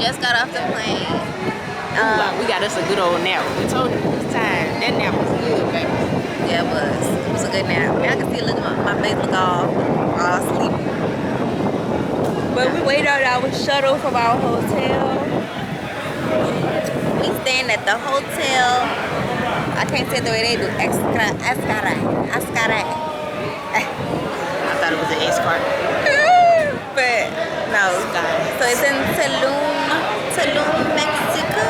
just got off the plane. We got us a good old nap. We told you it was tired. That nap was good, baby. Yeah, it was. It was a good nap. Now I can see, look at my face look all asleep. But we waited on our shuttle from our hotel. We staying at the hotel. I can't say the way they do. Xcaret. I thought it was an Xcaret. But no. So it's in Tulum, Mexico.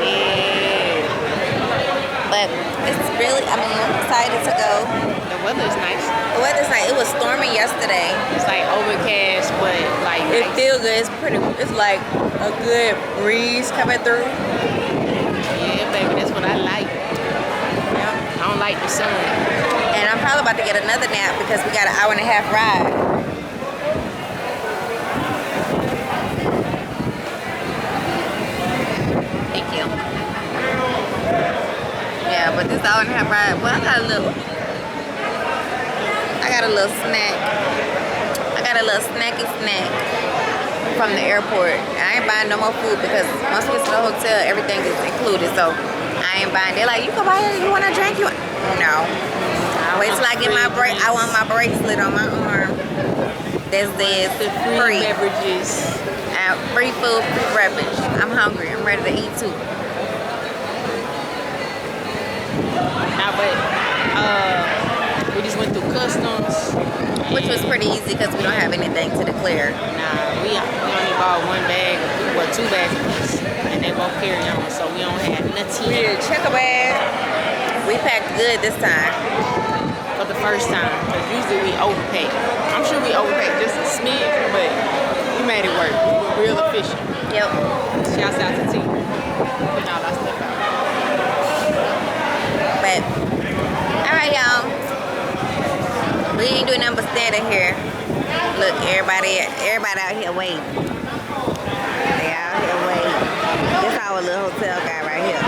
Yeah. But it's really, I'm excited to go. The weather's nice. The weather's nice. It was storming yesterday. It's like overcast, but like It nice. feels good. It's like a good breeze coming through. Yeah, baby, that's what I like. I don't like the sun. And I'm probably about to get another nap because we got an hour and a half ride. Thank you. Yeah, but this hour and a half ride, well, I got a little snack. I got a little snacky snack from the airport. I ain't buying no more food because once we get to the hotel, everything is included. So I ain't buying. They're like, you can buy it. You want a drink? No. Wait till I get my I want my bracelet on my arm. This is The free beverages. Free food, free beverage. I'm hungry. I'm ready to eat too. Nah, but we just went through customs. Which was pretty easy because we don't have anything to declare. Nah, we only bought one bag, well, 2 bags each, and they both carry on, so we don't have nothing. We did a checker bag. We packed good this time. For the first time, because usually we overpack. I'm sure we overpack just a smidge, but we made it work. We were real efficient. Yep. Shouts out to T. Putting all our stuff out. But, alright, y'all. We ain't doing nothing but standing here. Look, everybody out here waiting. They out here waiting. This is our little hotel guy right here.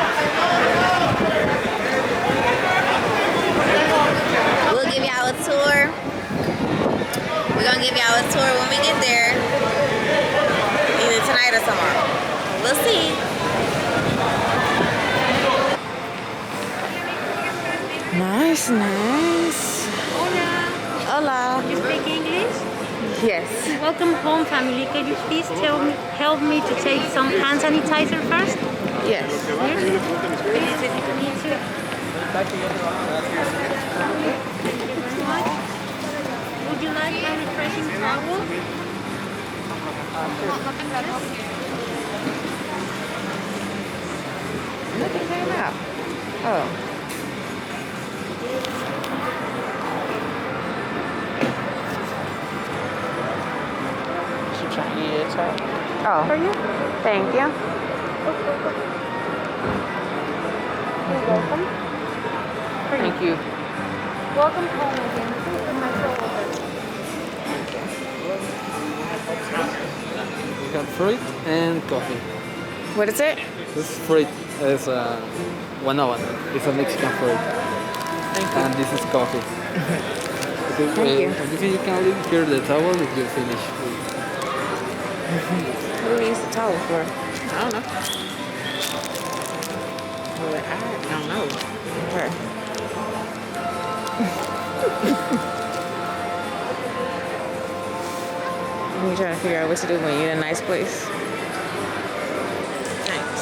We'll give y'all a tour. We're gonna give y'all a tour when we get there. Either tonight or tomorrow. We'll see. Nice, nice. Hola. You speak English? Yes. Welcome home, family. Can you please help me to take some hand sanitizer first? Yes. Would you like a refreshing towel? Nothing came out. Oh. Oh. For you? Thank you. You're welcome. Thank you. Welcome home again. Please put my shoulder. We have fruit and coffee. What is it? This fruit is guanaba. It's a Mexican fruit. Thank you. And this is coffee. Okay, Thank you. you can leave here the towel if you finish. What do we use the towel for? I don't know. Well, I don't know. Okay. You're trying to figure out what to do when you're in a nice place. Thanks.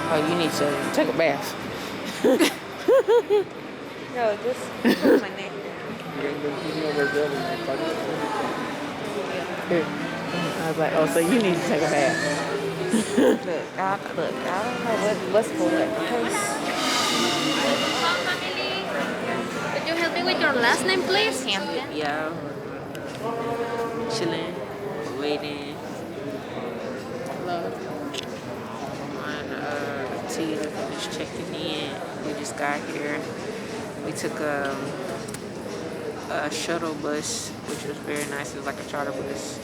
Oh, you need to take a bath. No, just put my neck. I was like, oh, so you need to take a bath. Look, I don't know what's for what. Could you help me with your last name, please? Yeah. Chilling, waiting. On T to finish checking in. We just got here. We took a shuttle bus, which was very nice. It was like a charter bus.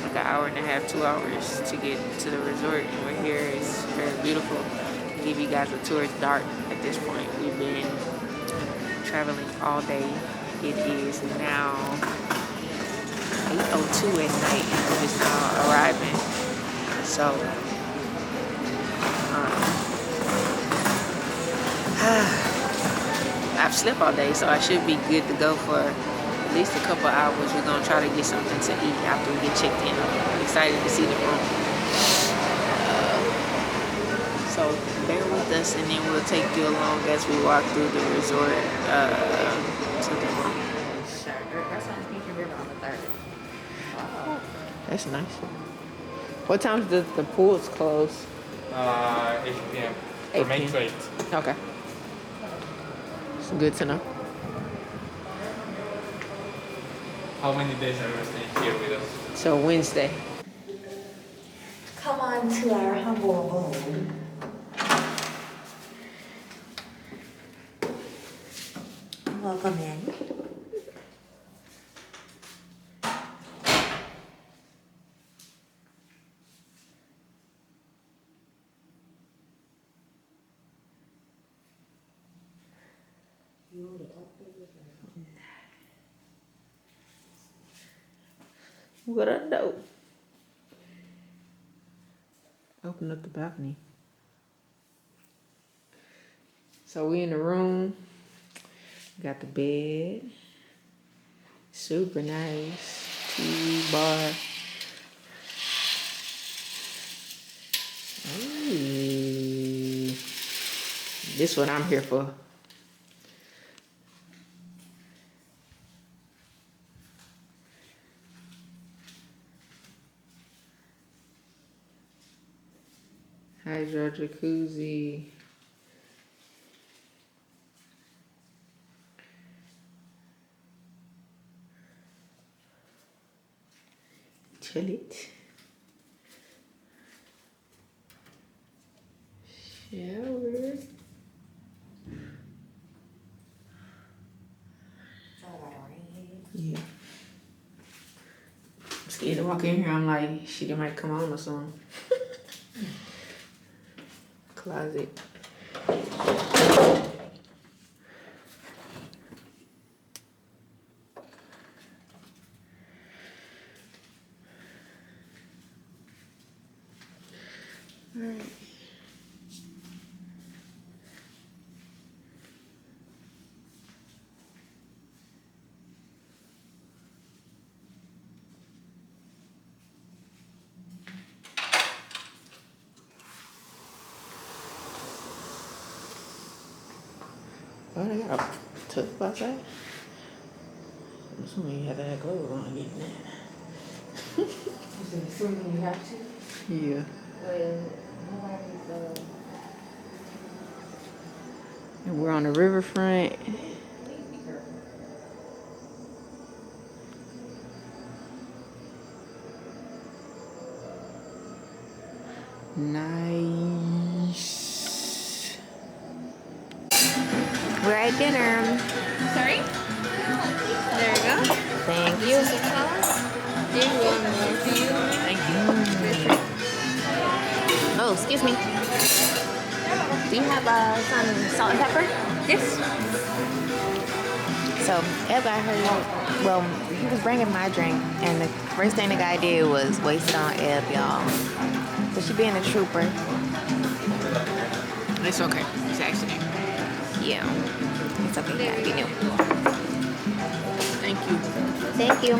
Like an hour and a half, 2 hours to get to the resort. And we're here. It's very beautiful. I'll give you guys a tour. It's dark at this point. We've been traveling all day. It is now 8:02 at night and we're just now arriving. So, I've slept all day, so I should be good to go for at least a couple hours. We're gonna try to get something to eat after we get checked in. I'm excited to see the room. So bear with us, and then we'll take you along as we walk through the resort to the room. That's on Future River on the 3rd. Wow. That's nice. What time does the pools close? 8 p.m. Eight From 8 to 8. Okay. It's good to know. How many days are you staying here with us? So Wednesday. Come on to our humble abode. Welcome in. What I know. Open up the balcony. So we in the room. Got the bed. Super nice. TV bar. Ooh. This what I'm here for. Hydro jacuzzi. Chill it. Shower. Yeah. I'm scared to walk in here. I'm like, shit, it might come on or something. Closet. All right. Oh, they got a tub outside? I'm assuming you have to have clothes on getting that. Assuming you have to. Yeah. Well, nobody's, And we're on the riverfront. Nice. We're at dinner. Sorry? There you go. Thank you. Thank you. Oh, excuse me. Do you have some salt and pepper? Yes. So, Eb got her, well, he was bringing my drink, and the first thing the guy did was waste it on Eb, y'all. But she being a trooper. It's okay. It's an accident. Yeah. It's okay. Yeah, be new. Thank you. Thank you.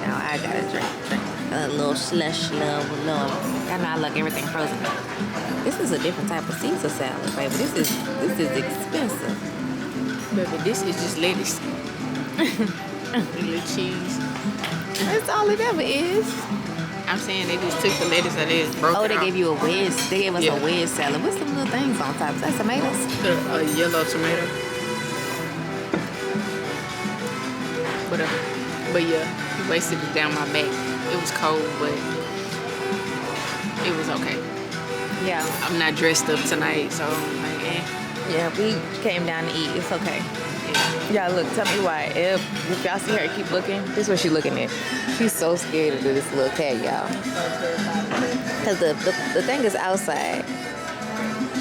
Now I gotta drink a little slush, love. I know I like everything frozen. This is a different type of Caesar salad, baby. This is expensive. Baby, this is just lettuce. A little cheese. That's all it ever is. I'm saying they just took the lettuce and they just broke Oh, it they off. gave you a wedge. They gave us Yeah. a wedge salad. What's some little things on top? Is that tomatoes? A yellow tomato. But yeah, he wasted it down my back. It was cold, but it was okay. Yeah. I'm not dressed up tonight, so I'm like, eh. Yeah, we came down to eat. It's okay. Yeah. Y'all, look, tell me why. If y'all see her keep looking, this is what she's looking at. She's so scared of this little cat, y'all. Because the thing is outside.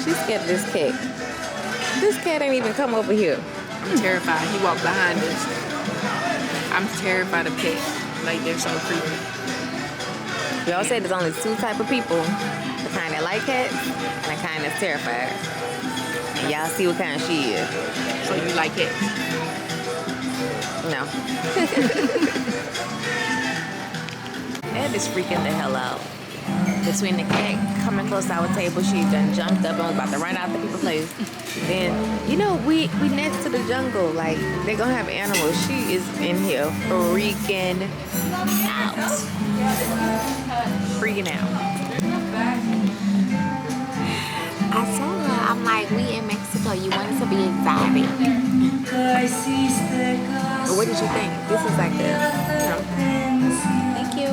She's scared of this cat. This cat ain't even come over here. I'm terrified. He walked behind us. I'm terrified of cats. Like, they're so creepy. We all say there's only two type of people: the kind that like cats and the kind that's terrified. And y'all see what kind she is. So you like cats? No. Ed is freaking the hell out. Between the cat coming close to our table, she done jumped up and was about to run out the people's place. Then, you know, we next to the jungle. Like, they gonna have animals. She is in here freaking out. Freaking out. I told her, I'm like, we in Mexico. You want it to be exotic. But what did you think? This is like the, thank you.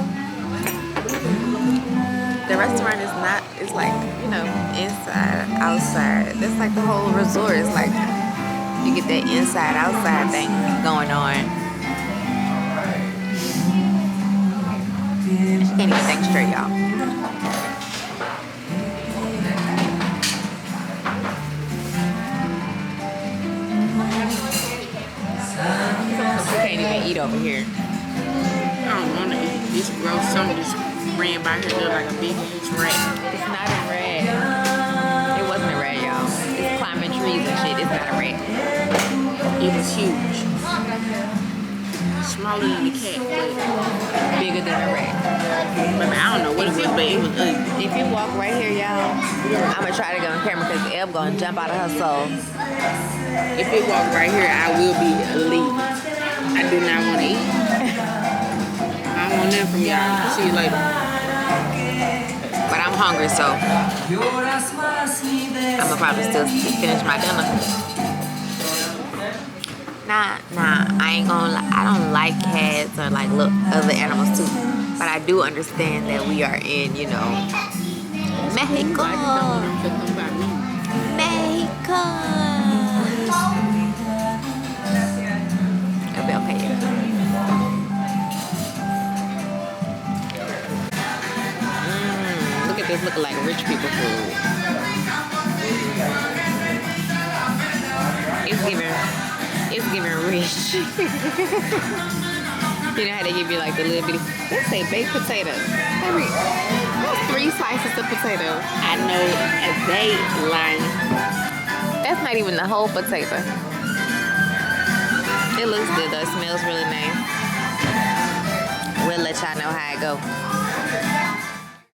The restaurant is not, it's like, you know, inside, outside. That's like the whole resort. It's like, you get that inside, outside thing going on. She can't even think straight, y'all. We can't even eat over here. I don't want to eat. This gross something just ran by here look like a big huge rat. It's not a rat. It wasn't a rat, y'all. It's climbing trees and shit. It's not a rat. It was huge. Smaller than the cat, but Bigger than a rat. I don't know what it was, but it was ugly. If you walk right here, y'all, I'm gonna try to get on camera because Eb gonna jump out of her soul. If it walked right here, I will be leaving. I do not want to eat. I don't want nothing from y'all. See you later. But I'm hungry, so I'm gonna probably still finish my dinner. Nah, I ain't gonna lie. I don't like cats or like look other animals too. But I do understand that we are in, you know, Mexico. I just don't want them to come by me. Mexico. It'll be okay, yeah. Look at this looking like rich people food. It's giving rich. You know how they give you like the little bitty, let's say baked potatoes. That's 3 slices of potato. I know they lying. That's not even the whole potato. It looks good though. It smells really nice. We'll let y'all know how it go.